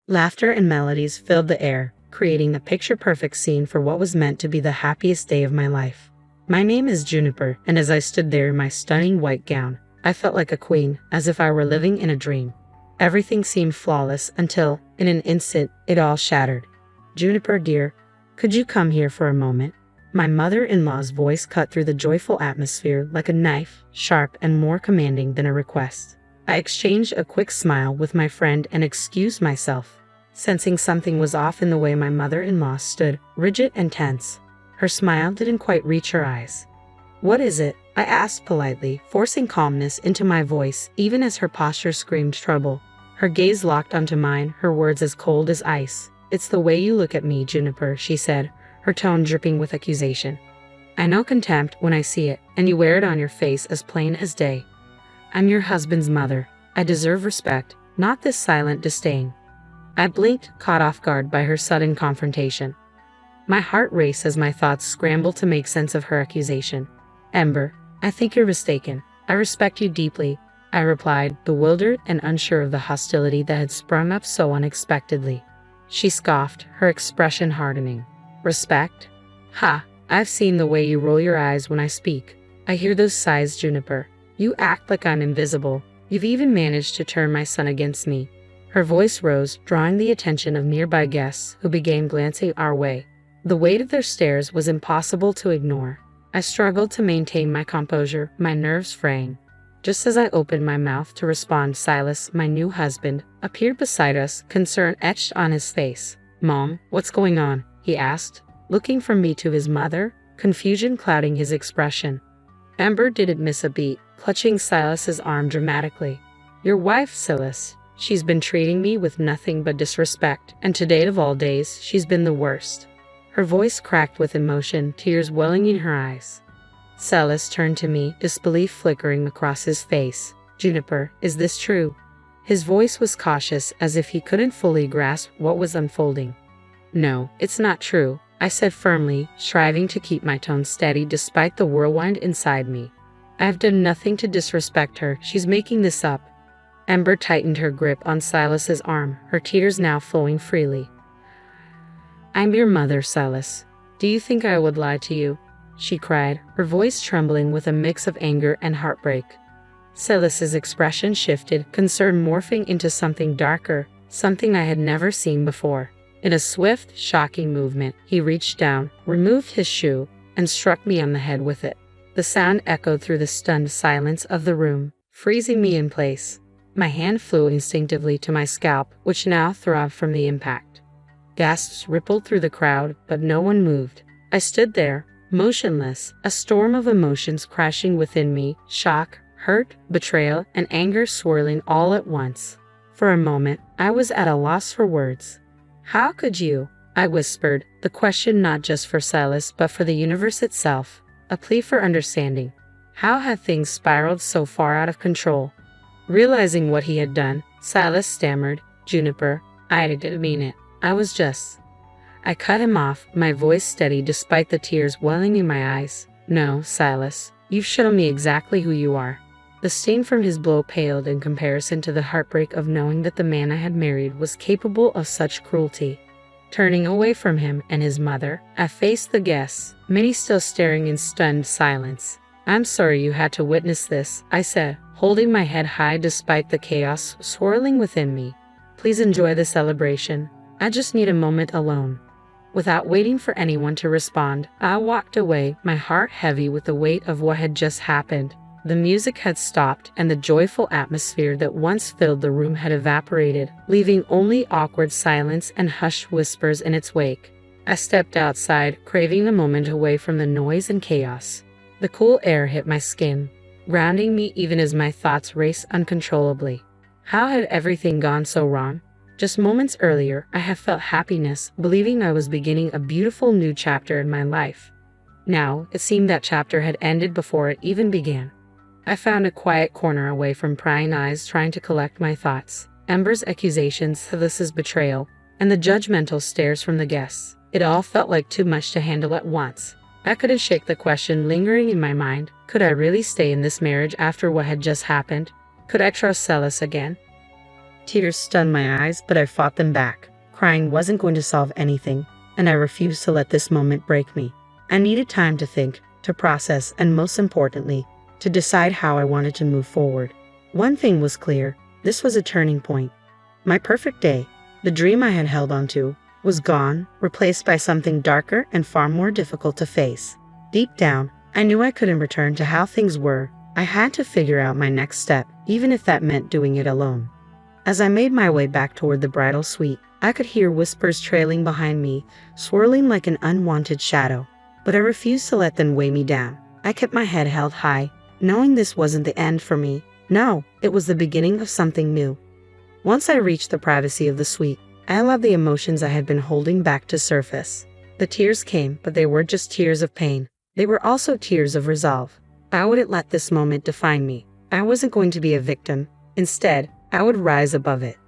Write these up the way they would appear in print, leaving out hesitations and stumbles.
Laughter and melodies filled the air, creating a picture-perfect scene for what was meant to be the happiest day of my life. My name is Juniper, and as I stood there in my stunning white gown, I felt like a queen, as if I were living in a dream. Everything seemed flawless until, in an instant, it all shattered. "Juniper, dear, could you come here for a moment?" My mother-in-law's voice cut through the joyful atmosphere like a knife, sharp and more commanding than a request. I exchanged a quick smile with my friend and excused myself, sensing something was off in the way my mother-in-law stood, rigid and tense. Her smile didn't quite reach her eyes. "What is it?" I asked politely, forcing calmness into my voice even as her posture screamed trouble. Her gaze locked onto mine, her words as cold as ice. "It's the way you look at me, Juniper," she said, her tone dripping with accusation. "I know contempt when I see it, and you wear it on your face as plain as day. I'm your husband's mother. I deserve respect, not this silent disdain." I blinked, caught off guard by her sudden confrontation. My heart raced as my thoughts scrambled to make sense of her accusation. "Ember, I think you're mistaken. I respect you deeply," I replied, bewildered and unsure of the hostility that had sprung up so unexpectedly. She scoffed, her expression hardening. "Respect? Ha! I've seen the way you roll your eyes when I speak. I hear those sighs, Juniper. You act like I'm invisible. You've even managed to turn my son against me." Her voice rose, drawing the attention of nearby guests who began glancing our way. The weight of their stares was impossible to ignore. I struggled to maintain my composure, my nerves fraying. Just as I opened my mouth to respond, Silas, my new husband, appeared beside us, concern etched on his face. "Mom, what's going on?" he asked, looking from me to his mother, confusion clouding his expression. Ember didn't miss a beat, clutching Silas's arm dramatically. "Your wife, Silas. She's been treating me with nothing but disrespect, and today of all days, she's been the worst." Her voice cracked with emotion, tears welling in her eyes. Silas turned to me, disbelief flickering across his face. "Juniper, is this true?" His voice was cautious, as if he couldn't fully grasp what was unfolding. "No, it's not true," I said firmly, striving to keep my tone steady despite the whirlwind inside me. "I've done nothing to disrespect her. She's making this up." Ember tightened her grip on Silas's arm, her tears now flowing freely. "I'm your mother, Silas. Do you think I would lie to you?" she cried, her voice trembling with a mix of anger and heartbreak. Silas's expression shifted, concern morphing into something darker, something I had never seen before. In a swift, shocking movement, he reached down, removed his shoe, and struck me on the head with it. The sound echoed through the stunned silence of the room, freezing me in place. My hand flew instinctively to my scalp, which now throbbed from the impact. Gasps rippled through the crowd, but no one moved. I stood there, motionless, a storm of emotions crashing within me, shock, hurt, betrayal, and anger swirling all at once. For a moment, I was at a loss for words. "How could you?" I whispered, the question not just for Silas but for the universe itself, a plea for understanding. How had things spiraled so far out of control? Realizing what he had done, Silas stammered, "Juniper, I didn't mean it. I was just..." I cut him off, my voice steady despite the tears welling in my eyes. "No, Silas, you've shown me exactly who you are." The sting from his blow paled in comparison to the heartbreak of knowing that the man I had married was capable of such cruelty. Turning away from him and his mother, I faced the guests, many still staring in stunned silence. "I'm sorry you had to witness this," I said, holding my head high despite the chaos swirling within me. "Please enjoy the celebration. I just need a moment alone." Without waiting for anyone to respond, I walked away, my heart heavy with the weight of what had just happened. The music had stopped, and the joyful atmosphere that once filled the room had evaporated, leaving only awkward silence and hushed whispers in its wake. I stepped outside, craving a moment away from the noise and chaos. The cool air hit my skin, grounding me even as my thoughts raced uncontrollably. How had everything gone so wrong? Just moments earlier, I had felt happiness, believing I was beginning a beautiful new chapter in my life. Now, it seemed that chapter had ended before it even began. I found a quiet corner away from prying eyes, trying to collect my thoughts. Ember's accusations, Silas's betrayal, and the judgmental stares from the guests. It all felt like too much to handle at once. I couldn't shake the question lingering in my mind. Could I really stay in this marriage after what had just happened? Could I trust Silas again? Tears stunned my eyes, but I fought them back. Crying wasn't going to solve anything, and I refused to let this moment break me. I needed time to think, to process, and most importantly, to decide how I wanted to move forward. One thing was clear: this was a turning point. My perfect day, the dream I had held onto, was gone, replaced by something darker and far more difficult to face. Deep down, I knew I couldn't return to how things were. I had to figure out my next step, even if that meant doing it alone. As I made my way back toward the bridal suite, I could hear whispers trailing behind me, swirling like an unwanted shadow. But I refused to let them weigh me down. I kept my head held high, knowing this wasn't the end for me. No, it was the beginning of something new. Once I reached the privacy of the suite, I allowed the emotions I had been holding back to surface. The tears came, but they weren't just tears of pain. They were also tears of resolve. I wouldn't let this moment define me. I wasn't going to be a victim. Instead, I would rise above it.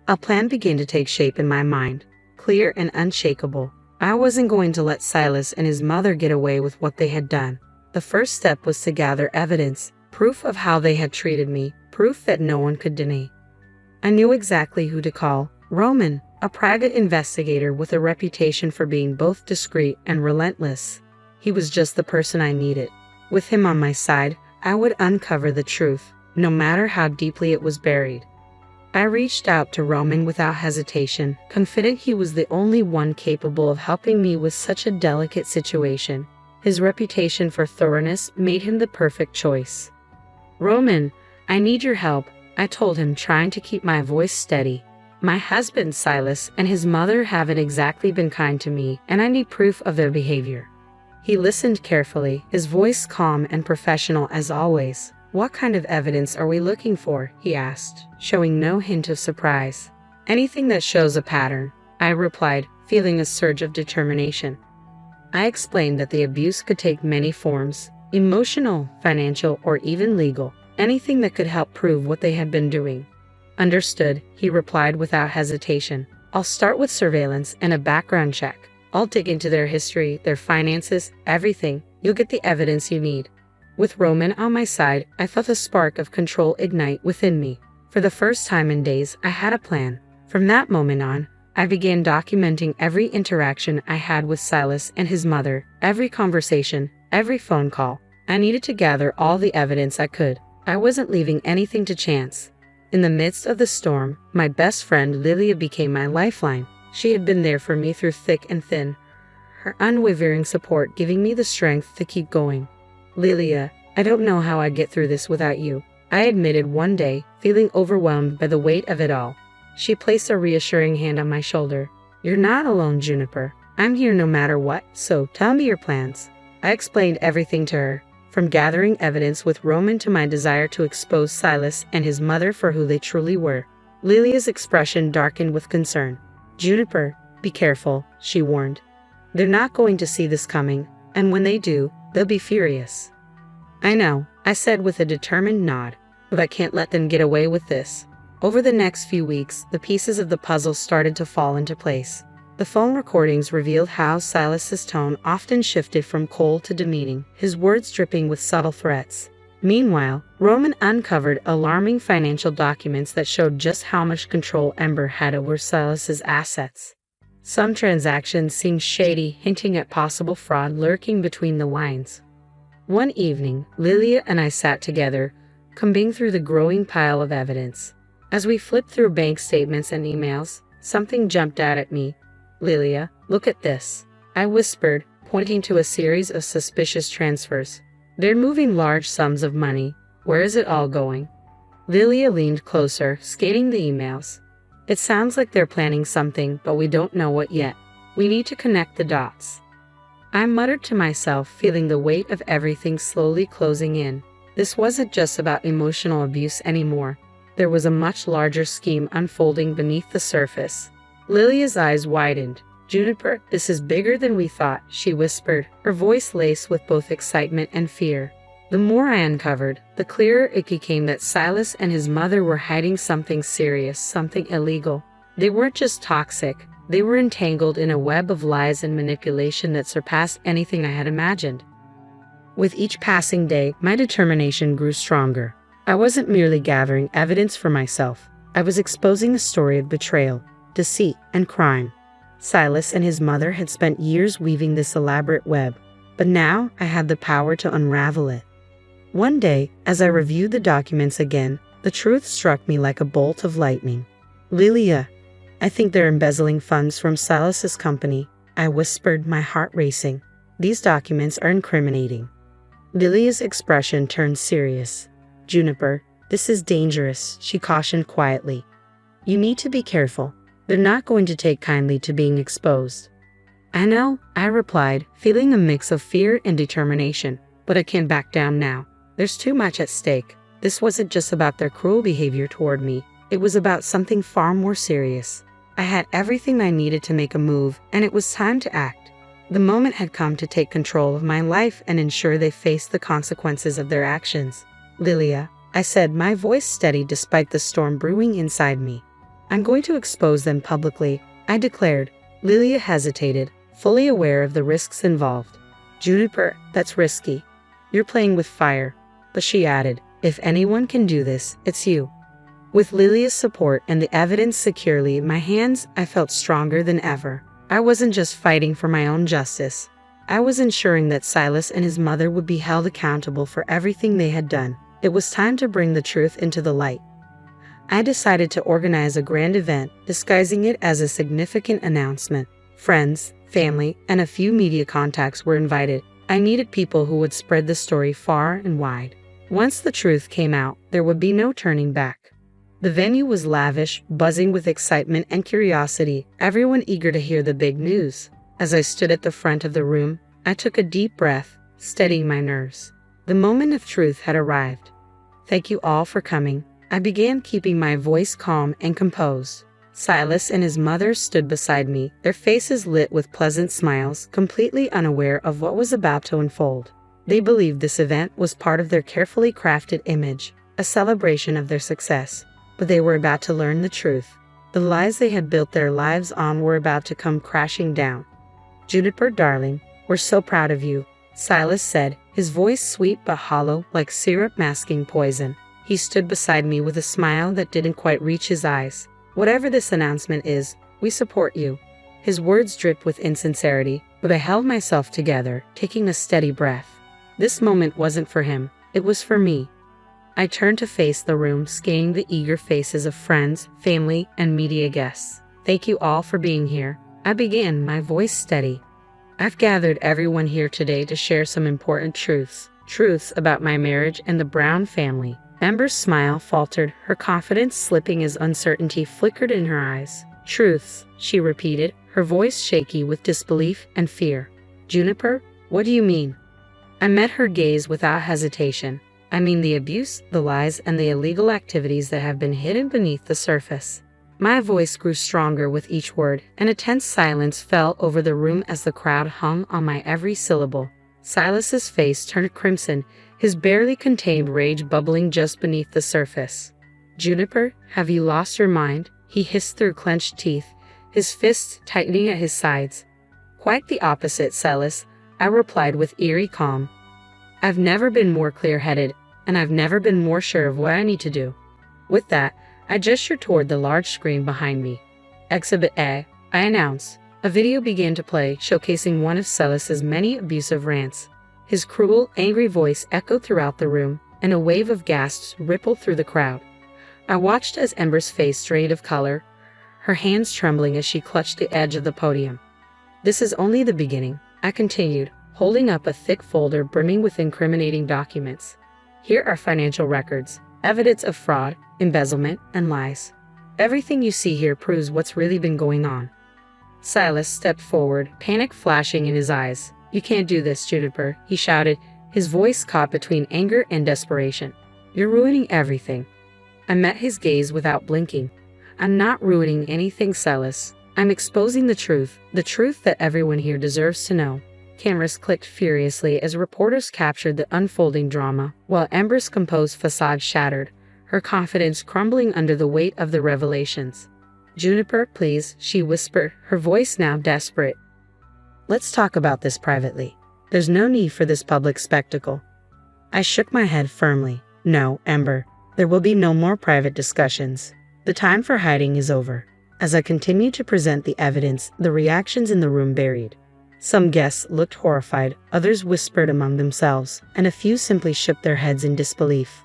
A plan began to take shape in my mind, clear and unshakable. I wasn't going to let Silas and his mother get away with what they had done. The first step was to gather evidence, proof of how they had treated me, proof that no one could deny. I knew exactly who to call: Roman, a private investigator with a reputation for being both discreet and relentless. He was just the person I needed. With him on my side, I would uncover the truth, no matter how deeply it was buried. I reached out to Roman without hesitation, confident he was the only one capable of helping me with such a delicate situation. His reputation for thoroughness made him the perfect choice. "Roman, I need your help," I told him, trying to keep my voice steady. "My husband, Silas, and his mother haven't exactly been kind to me, and I need proof of their behavior." He listened carefully, his voice calm and professional as always. "What kind of evidence are we looking for?" he asked, showing no hint of surprise. "Anything that shows a pattern," I replied, feeling a surge of determination. I explained that the abuse could take many forms: emotional, financial, or even legal. Anything that could help prove what they had been doing. "Understood," he replied without hesitation. "I'll start with surveillance and a background check. I'll dig into their history, their finances, everything. You'll get the evidence you need." With Roman on my side, I felt a spark of control ignite within me. For the first time in days, I had a plan. From that moment on, I began documenting every interaction I had with Silas and his mother, every conversation, every phone call. I needed to gather all the evidence I could. I wasn't leaving anything to chance. In the midst of the storm, my best friend Lilia became my lifeline. She had been there for me through thick and thin, her unwavering support giving me the strength to keep going. "Lilia, I don't know how I'd get through this without you," I admitted one day, feeling overwhelmed by the weight of it all. She placed a reassuring hand on my shoulder. "You're not alone, Juniper. I'm here no matter what, so tell me your plans." I explained everything to her, from gathering evidence with Roman to my desire to expose Silas and his mother for who they truly were. Lilia's expression darkened with concern. "Juniper, be careful," she warned. "They're not going to see this coming, and when they do, they'll be furious." "I know," I said with a determined nod, "but I can't let them get away with this." Over the next few weeks, the pieces of the puzzle started to fall into place. The phone recordings revealed how Silas's tone often shifted from cold to demeaning, his words dripping with subtle threats. Meanwhile, Roman uncovered alarming financial documents that showed just how much control Ember had over Silas's assets. Some transactions seemed shady, hinting at possible fraud lurking between the lines. One evening, Lilia and I sat together, combing through the growing pile of evidence. As we flipped through bank statements and emails, something jumped out at me. "Lilia, look at this," I whispered, pointing to a series of suspicious transfers. "They're moving large sums of money. Where is it all going?" Lilia leaned closer, scanning the emails. "It sounds like they're planning something, but we don't know what yet. We need to connect the dots." I muttered to myself, feeling the weight of everything slowly closing in. This wasn't just about emotional abuse anymore. There was a much larger scheme unfolding beneath the surface. Lilia's eyes widened. "Juniper, this is bigger than we thought," she whispered, her voice laced with both excitement and fear. The more I uncovered, the clearer it became that Silas and his mother were hiding something serious, something illegal. They weren't just toxic, they were entangled in a web of lies and manipulation that surpassed anything I had imagined. With each passing day, my determination grew stronger. I wasn't merely gathering evidence for myself. I was exposing a story of betrayal, deceit, and crime. Silas and his mother had spent years weaving this elaborate web, but now I had the power to unravel it. One day, as I reviewed the documents again, the truth struck me like a bolt of lightning. "Lilia, I think they're embezzling funds from Silas's company," I whispered, my heart racing. "These documents are incriminating." Lilia's expression turned serious. "Juniper, this is dangerous," she cautioned quietly. "You need to be careful. They're not going to take kindly to being exposed." "I know," I replied, feeling a mix of fear and determination, "but I can't back down now. There's too much at stake. This wasn't just about their cruel behavior toward me. It was about something far more serious. I had everything I needed to make a move, and it was time to act. The moment had come to take control of my life and ensure they faced the consequences of their actions." "Lilia," I said, my voice steady despite the storm brewing inside me. "I'm going to expose them publicly," I declared. Lilia hesitated, fully aware of the risks involved. "Juniper, that's risky. You're playing with fire." But she added, "If anyone can do this, it's you." With Lilia's support and the evidence securely in my hands, I felt stronger than ever. I wasn't just fighting for my own justice. I was ensuring that Silas and his mother would be held accountable for everything they had done. It was time to bring the truth into the light. I decided to organize a grand event, disguising it as a significant announcement. Friends, family, and a few media contacts were invited. I needed people who would spread the story far and wide. Once the truth came out, there would be no turning back. The venue was lavish, buzzing with excitement and curiosity, everyone eager to hear the big news. As I stood at the front of the room, I took a deep breath, steadying my nerves. The moment of truth had arrived. "Thank you all for coming," I began, keeping my voice calm and composed. Silas and his mother stood beside me, their faces lit with pleasant smiles, completely unaware of what was about to unfold. They believed this event was part of their carefully crafted image, a celebration of their success. But they were about to learn the truth. The lies they had built their lives on were about to come crashing down. "Juniper, darling, we're so proud of you," Silas said, his voice sweet but hollow like syrup masking poison. He stood beside me with a smile that didn't quite reach his eyes. "Whatever this announcement is, we support you." His words dripped with insincerity, but I held myself together, taking a steady breath. This moment wasn't for him, it was for me. I turned to face the room, scanning the eager faces of friends, family, and media guests. "Thank you all for being here," I began, my voice steady. "I've gathered everyone here today to share some important truths about my marriage and the Brown family." Amber's smile faltered, her confidence slipping as uncertainty flickered in her eyes. "Truths," she repeated, her voice shaky with disbelief and fear. "Juniper, what do you mean?" I met her gaze without hesitation. "I mean the abuse, the lies, and the illegal activities that have been hidden beneath the surface." My voice grew stronger with each word, and a tense silence fell over the room as the crowd hung on my every syllable. Silas's face turned crimson, his barely contained rage bubbling just beneath the surface. "Juniper, have you lost your mind?" he hissed through clenched teeth, his fists tightening at his sides. "Quite the opposite, Silas," I replied with eerie calm. "I've never been more clear-headed, and I've never been more sure of what I need to do." With that, I gestured toward the large screen behind me. "Exhibit A," I announced. A video began to play, showcasing one of Silas's many abusive rants. His cruel, angry voice echoed throughout the room, and a wave of gasps rippled through the crowd. I watched as Ember's face drained of color, her hands trembling as she clutched the edge of the podium. "This is only the beginning," I continued, holding up a thick folder brimming with incriminating documents. "Here are financial records, evidence of fraud, embezzlement, and lies. Everything you see here proves what's really been going on." Silas stepped forward, panic flashing in his eyes. "You can't do this, Juniper," he shouted, his voice caught between anger and desperation. "You're ruining everything." I met his gaze without blinking. "I'm not ruining anything, Silas. I'm exposing the truth that everyone here deserves to know." Cameras clicked furiously as reporters captured the unfolding drama, while Ember's composed facade shattered, her confidence crumbling under the weight of the revelations. "Juniper, please," she whispered, her voice now desperate. "Let's talk about this privately. There's no need for this public spectacle." I shook my head firmly. "No, Ember, there will be no more private discussions. The time for hiding is over. As I continued to present the evidence, the reactions in the room varied. Some guests looked horrified, others whispered among themselves, and a few simply shook their heads in disbelief.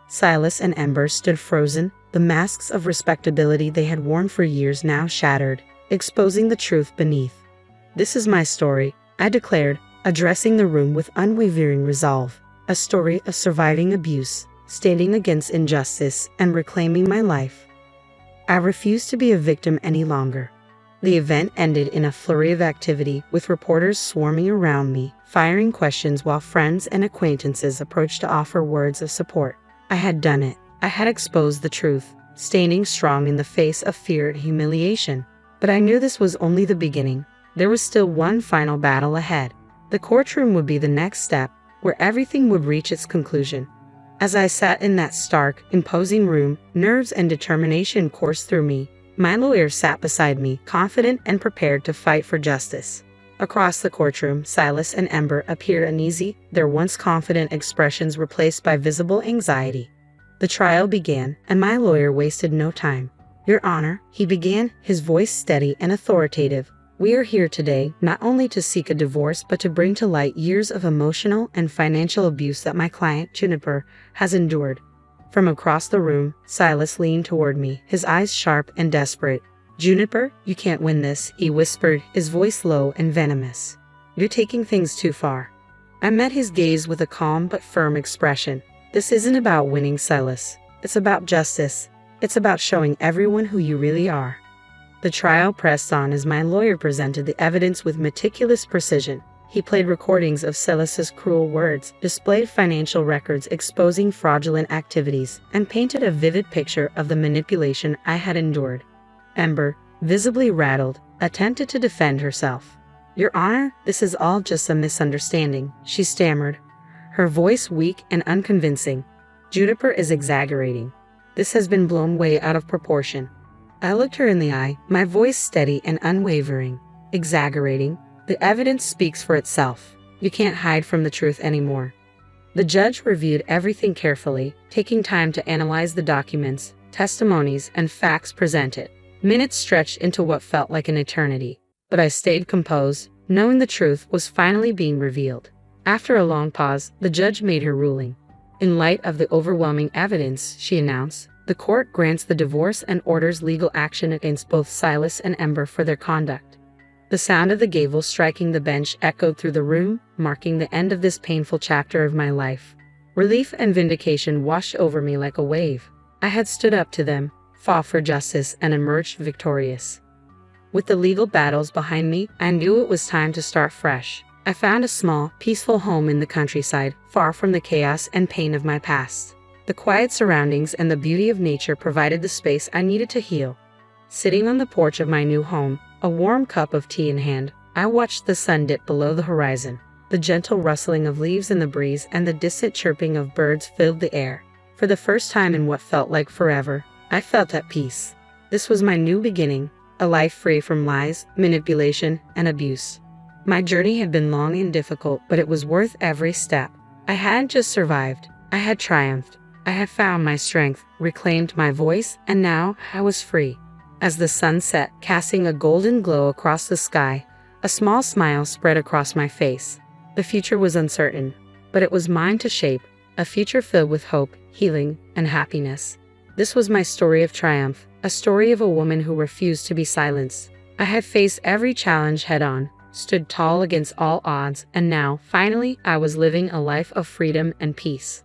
Silas and Ember stood frozen, the masks of respectability they had worn for years now shattered, exposing the truth beneath. "This is my story," I declared, addressing the room with unwavering resolve. "A story of surviving abuse, standing against injustice, and reclaiming my life. I refuse to be a victim any longer." The event ended in a flurry of activity, with reporters swarming around me, firing questions while friends and acquaintances approached to offer words of support. I had done it. I had exposed the truth, standing strong in the face of fear and humiliation. But I knew this was only the beginning. There was still one final battle ahead. The courtroom would be the next step, where everything would reach its conclusion. As I sat in that stark, imposing room, nerves and determination coursed through me. My lawyer sat beside me, confident and prepared to fight for justice. Across the courtroom, Silas and Ember appeared uneasy, their once confident expressions replaced by visible anxiety. The trial began, and my lawyer wasted no time. "Your Honor," he began, his voice steady and authoritative, "we are here today not only to seek a divorce but to bring to light years of emotional and financial abuse that my client, Juniper, has endured." From across the room, Silas leaned toward me, his eyes sharp and desperate. "Juniper, you can't win this," he whispered, his voice low and venomous. "You're taking things too far." I met his gaze with a calm but firm expression. "This isn't about winning, Silas. It's about justice. It's about showing everyone who you really are." The trial pressed on as my lawyer presented the evidence with meticulous precision. He played recordings of Silas's cruel words, displayed financial records exposing fraudulent activities, and painted a vivid picture of the manipulation I had endured. Ember, visibly rattled, attempted to defend herself. "Your Honor, this is all just a misunderstanding," she stammered, her voice weak and unconvincing. "Juniper is exaggerating. This has been blown way out of proportion." I looked her in the eye, my voice steady and unwavering. "Exaggerating? The evidence speaks for itself. You can't hide from the truth anymore." The judge reviewed everything carefully, taking time to analyze the documents, testimonies, and facts presented. Minutes stretched into what felt like an eternity. But I stayed composed, knowing the truth was finally being revealed. After a long pause, the judge made her ruling. "In light of the overwhelming evidence," she announced, "the court grants the divorce and orders legal action against both Silas and Ember for their conduct." The sound of the gavel striking the bench echoed through the room, marking the end of this painful chapter of my life. Relief and vindication washed over me like a wave. I had stood up to them, fought for justice, and emerged victorious. With the legal battles behind me, I knew it was time to start fresh. I found a small, peaceful home in the countryside, far from the chaos and pain of my past. The quiet surroundings and the beauty of nature provided the space I needed to heal. Sitting on the porch of my new home, a warm cup of tea in hand, I watched the sun dip below the horizon. The gentle rustling of leaves in the breeze and the distant chirping of birds filled the air. For the first time in what felt like forever, I felt at peace. This was my new beginning, a life free from lies, manipulation, and abuse. My journey had been long and difficult, but it was worth every step. I hadn't just survived, I had triumphed. I had found my strength, reclaimed my voice, and now I was free. As the sun set, casting a golden glow across the sky, a small smile spread across my face. The future was uncertain, but it was mine to shape, a future filled with hope, healing, and happiness. This was my story of triumph, a story of a woman who refused to be silenced. I had faced every challenge head-on, stood tall against all odds, and now, finally, I was living a life of freedom and peace.